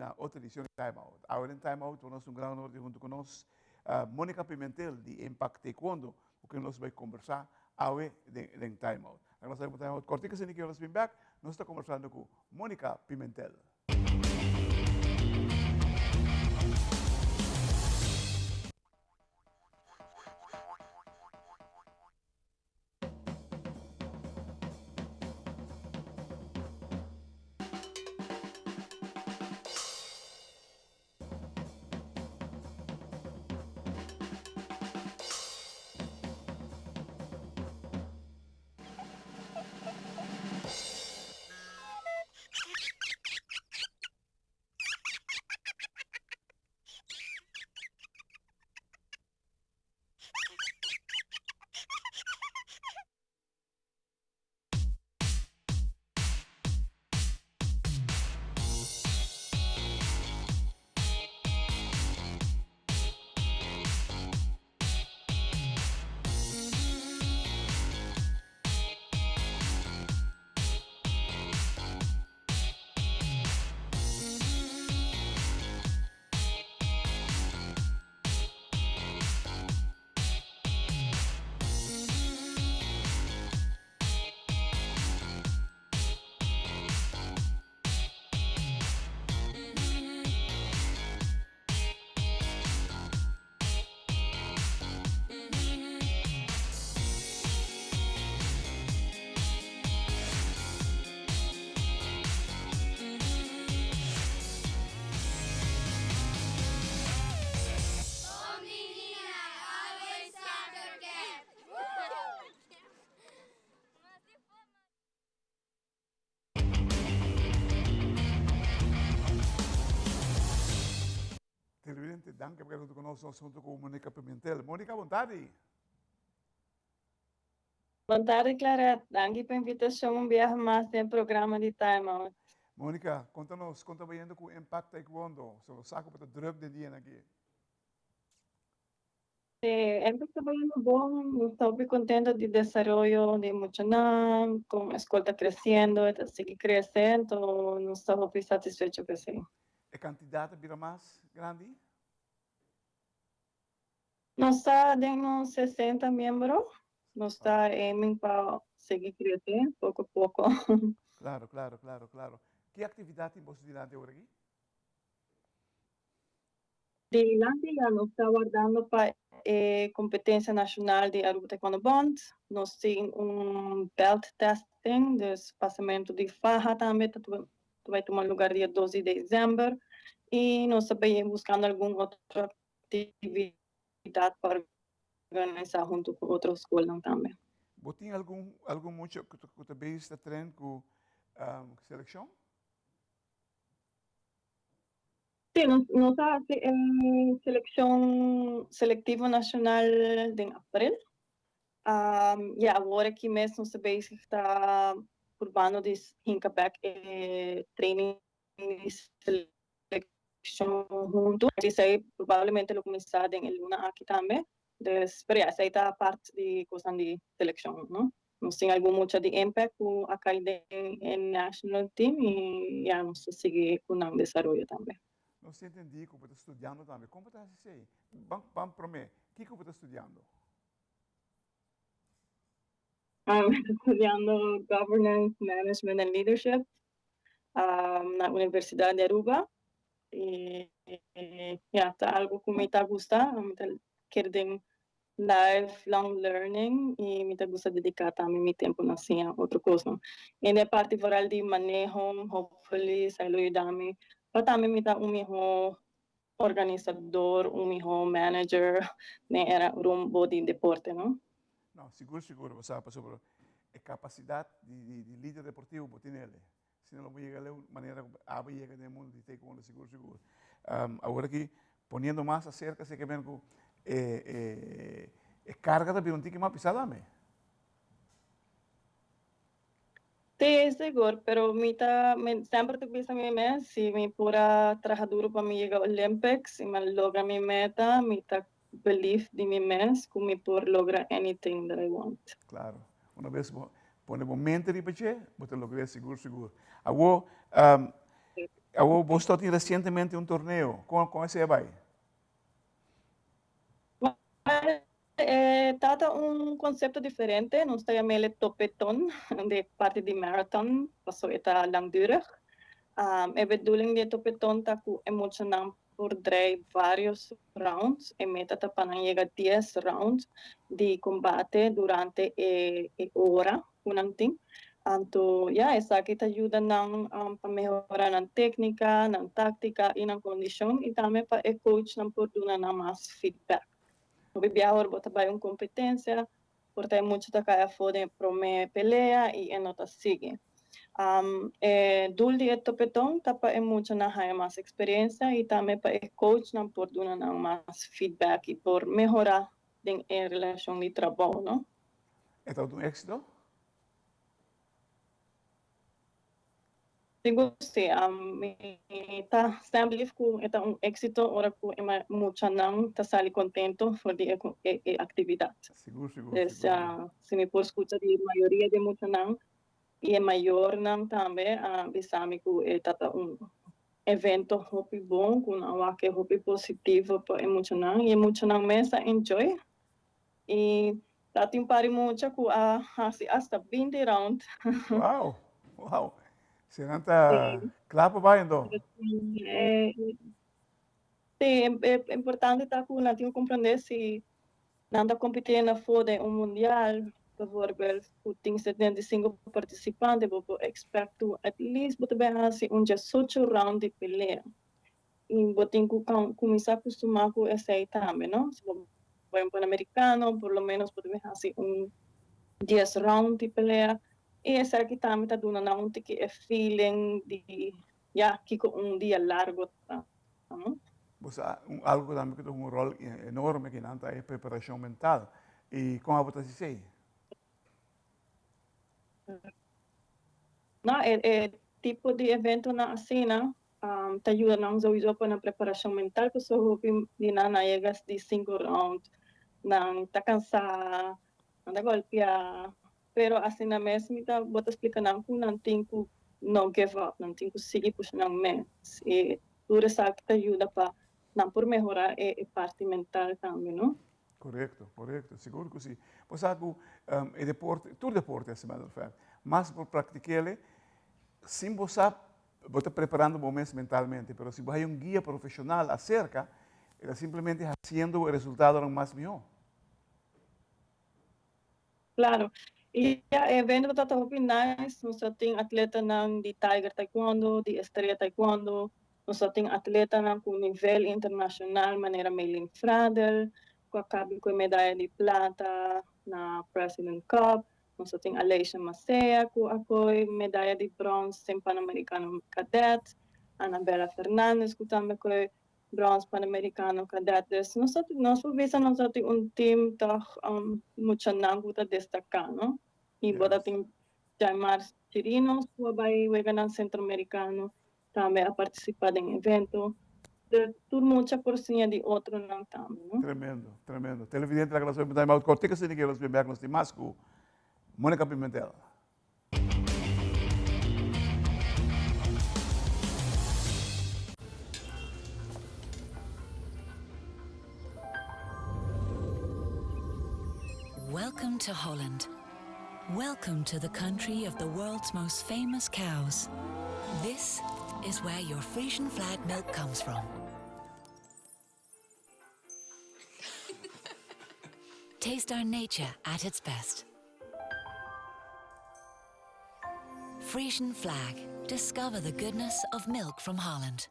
na otra edición de Time Out. Ahora en Time Out, tenemos un gran honor de junto con nosotros, Mónica Pimentel, de Impact Taekwondo, porque nos va a conversar ahora en Time Out. Nós vamos Time Out. Cortica, se ninguém nos vem back, nós estamos conversando com Mónica Pimentel. Televidente, danke por estar conosco junto com Mónica Pimentel. Mónica, boa tarde. Boa tarde, Clara. Danke pela invitação. Um viaje mais no programa de Time Out. Mónica, conta-nos, conta vendo com o Impact Taekwondo. Só saco para druk de dia aqui. Está muito bom. Estou bem contente de desenvolvimento de emocional, com a escola crescendo, está seguir crescendo. Não estou bem satisfeito com isso. A quantidade vira mais grande? Nós está dentro 60 membros. Nós está aiming para seguir crescendo, pouco a pouco. Claro, claro, claro, claro. Que atividade você tem agora aqui? De lá nós está guardando para competência nacional de Aruba Taekwondo Bond. Nós temos belt testing, passamento de farra também, vai tomar lugar dia 12 de dezembro. E nós também buscando alguma outra atividade para organizar junto com outras escolas também. Você tem algum muito que você está treinando com seleção? Sim, nós temos seleção seletiva nacional em abril. E agora aqui mesmo nós também está urbano de Hinkaback training de seleção junto. Isso aí provavelmente lo começar em Luna aqui também. Pero essa aí está a parte de coisa de seleção, não? Nós temos algum muito de impact com a caída em national team e já nós seguir com o desenvolvimento também. Nós entendi que você está estudando também. Como você está assim? Vamos para mim. O que você está estudando? Estou estudando Governance, Management and Leadership na Universidade de Aruba. E está algo que me está gostando. Quero lifelong learning e me gusta dedicar também meu tempo na ciência, outra coisa. E na parte moral de manejo, hopefully, sai ajudar-me. Para também me dar melhor organizador, melhor manager, né, era rumbo de deporte, não? Não, seguro, você sabe sobre a capacidade de líder deportivo que tem ele. Se não vai chegar de maneira a chegar no mundo de taekwondo, seguro. Agora aqui, ponendo mais acerca, sei que vem com carga também, não tem que mais pisar também. Sim, seguro, pero sempre te pisa mi mes, si me pura trabajar duro para me llegar a Olympics, si me logra mi meta, me ta belief de mi mes, que me por logra anything that I want. Claro, uma vez pone mente de peche, você logra seguro. Agora, Vos tenido recientemente un torneo con ese vai? Tata un concepto diferente, non sta chamele topeton, de parte di marathon, paso eta langdurig. E bedoeling de topeton taku emocional por varios rounds, e meta tapanan llega 10 rounds de combate durante hora, unanting. Anto, esa que te ayuda para mejorar la técnica, la táctica y la condición, y también para el coach por dar más feedback. Ahora bota vai uma competência, porque muito da cara fora para me pelea e nota sigue. Dulce topetão tapa é muito na high mais experiência e também para o coach não por dar mais feedback e por melhorar em relação de trabalho, não? É todo um êxito? Digo sim, tá sempre com um êxito, ora com muito não tá sali contento por a atividade. Seguro. Se me por escutar a maioria de muito não e é maior não também, bisami que tata evento hobby bom, com uma que hobby positivo para emocionar e emocionar mesa enjoy e tati um pari muito com hasta 20 round. Wow. Você não está claro para então? Sim, é importante estar com nativo compreender se nada competir na foda mundial, bijvoorbeeld, tem 75 participantes, vou expect to at least botar bem assim um dia 8 round de pelea. E vou ter que começar a acostumar com essa aí também, não? Se vou para um pan-americano, por lo menos botar bem assim 10 round de pelea. E essa aqui também está dando um tique feeling de que com dia largo, tá? Algo também que tem um rol enorme que não é preparação mental. E como a você diz? Não, tipo de evento na cena te ajuda não só para a preparação mental, porque só de não chegas de 5 rounds, não tá cansado, não tá golpear, pero assim na mesma tá bota explicando que não tem que não give up, não tem que seguir puxando mais. E tudo isso que te ajuda para não por melhorar a parte mental também, não? Correto, seguro que sim. Pois algo, todo deporte é assim, mas por praticar, sem você está preparando momentos mentalmente, mas se você tem um guia profissional acerca, ele simplesmente fazendo o resultado mais melhor. Claro. E evento que está nice, nós tem atleta de Tiger Taekwondo, de Estrela Taekwondo, nós tem atleta com nível internacional, maneira Meilin Fradel, com a medalha de plata na President Cup, nós tem Alicia Macea, com a medalha de bronze em Pan-Americano Cadet, Anabela Fernandes, com também com bronze Pan-Americano Cadetes. Nós temos um time muito nango a destacar, não? E bota tem Jaimar Chirinos, que vai jogar no Centro-Americano, também a participar em evento. Tudo muita porcinha de outro não também, não? Tremendo. Televidente da relação de time-out, cortica se ninguém nos bem nos Timasco, Mônica Pimentel. Welcome to Holland. Welcome to the country of the world's most famous cows. This is where your Frisian flag milk comes from. Taste our nature at its best. Frisian flag. Discover the goodness of milk from Holland.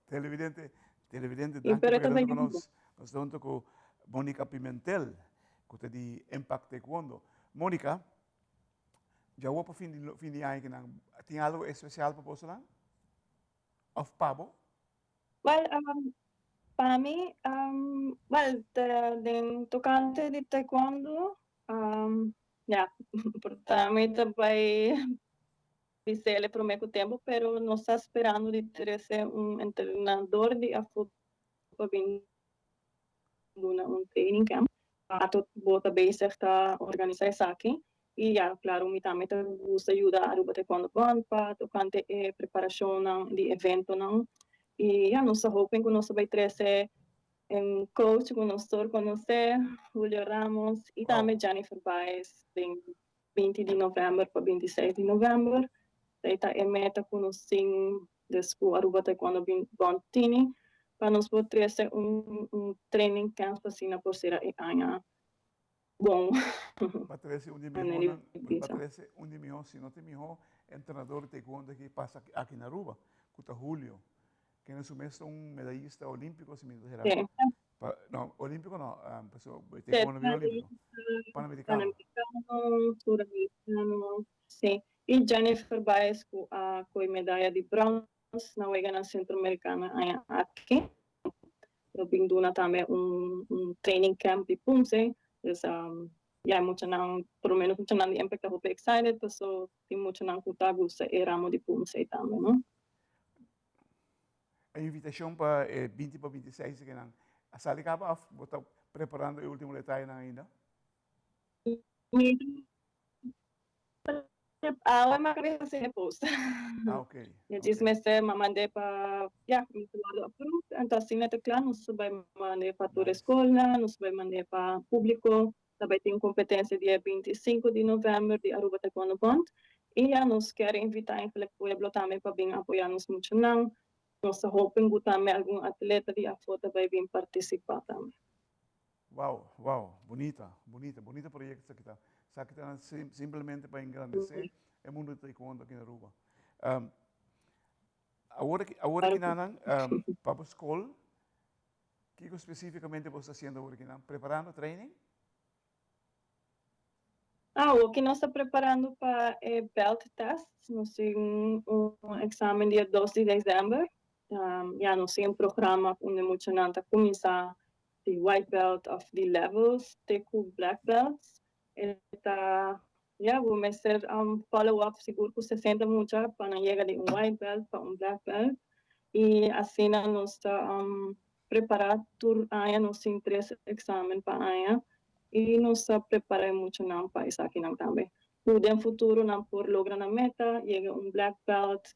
Televidente, danke por nós junto com Mônica Pimentel, que está de Impact Taekwondo. Mônica, já vou para o fim de ano, tem algo especial para você lá? Ou Pabo? Well, para mim, tocante de taekwondo, para mim também dizer por muito tempo, pero não está esperando de ter treinador de afuera um training camp. Tot bota bezig te organiseren aqui. E ja, claro, mi também te gusta ayudar a Aruba Taekwondo Bond para tocante preparação de evento não. E ja, nós hoping que nós vai trazer um coach que nós todos conhecer, Julio Ramos e também Jennifer Baez, em 20 de novembro para 26 de novembro. Esta é meta que nós temos desde Aruba Taekwondo Bond Tini, para nós poder trazer training camp assim na porceira e anha. Bom. Batrese un de mi si no te mijo entrenador de taekwondo que pasa aquí en Aruba, Cuta Julio, que en su mes un medallista olímpico, si me dijera. Sí. No, olímpico no, pues taekwondo bien olímpico. Panamericano. Suramericano, sí. Y Jennifer Baez con medalla de bronce na Wegana Centroamericana aquí. Eu vim também training camp de Punse, então ja mucho nan, por lo menos mucho nan de impact hope excited, so tem mucho nan kuta gusta e ramo de Punse também, não? A invitação para 20 para 26 que não. A sala acaba, está preparando o último detalhe ainda. Ahora me acabé de hacer post. Ok. Eu disse, mas mandei para, ja, me falou approved, então assim, é claro, nós vai mandar para toda a escola, nós vai mandar para público, também tem competência dia 25 de novembro de Aruba Taekwondo Bond, e já nos querem invitar em o pueblo também para vir apoiar-nos muito não, nós hoping que também algum atleta de Afota vai vir participar também. Wow, bonita proyecto que está. Simplesmente para engrandecer o mundo do taekwondo aqui na Aruba. Agora que nanan, para a escola, o que especificamente você está fazendo agora que nanan? Preparando training? O que nós estamos preparando para belt test, nós temos exame dia 2 de dezembro. Já nós temos programa onde muito não está começar the white belt of the levels, teku black belts. Vamos fazer follow-up seguro que 60 muito para chegar de white belt para black belt. E assim nós estamos preparando nós temos 3 exames para amanhã. E nós preparamos muito não para isso aqui não também. No futuro não por lograr a meta, chega black belt.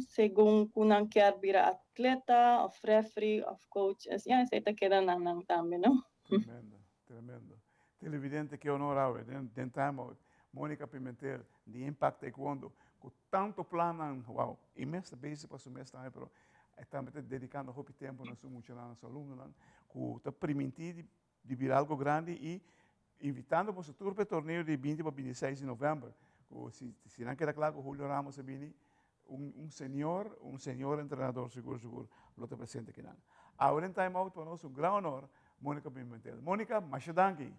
Según kunang quer virar atleta, of referee, of coach, essa queda não também, não? Tremendo. Televidente que honorável, tentamos, Mônica Pimentel, de Impact Taekwondo, com tanto plano, imensa base para o mês também, mas estamos dedicando muito tempo a nossos alunos, que está permitindo de virar algo grande e invitando para o turno torneio de 20 para 26 de novembro. Se não queda claro, Julio Ramos viene un señor entrenador seguro, lo te presente aquí. Ahora en Time Out para nosotros un gran honor, Mônica Pimentel. Mônica, macho danki.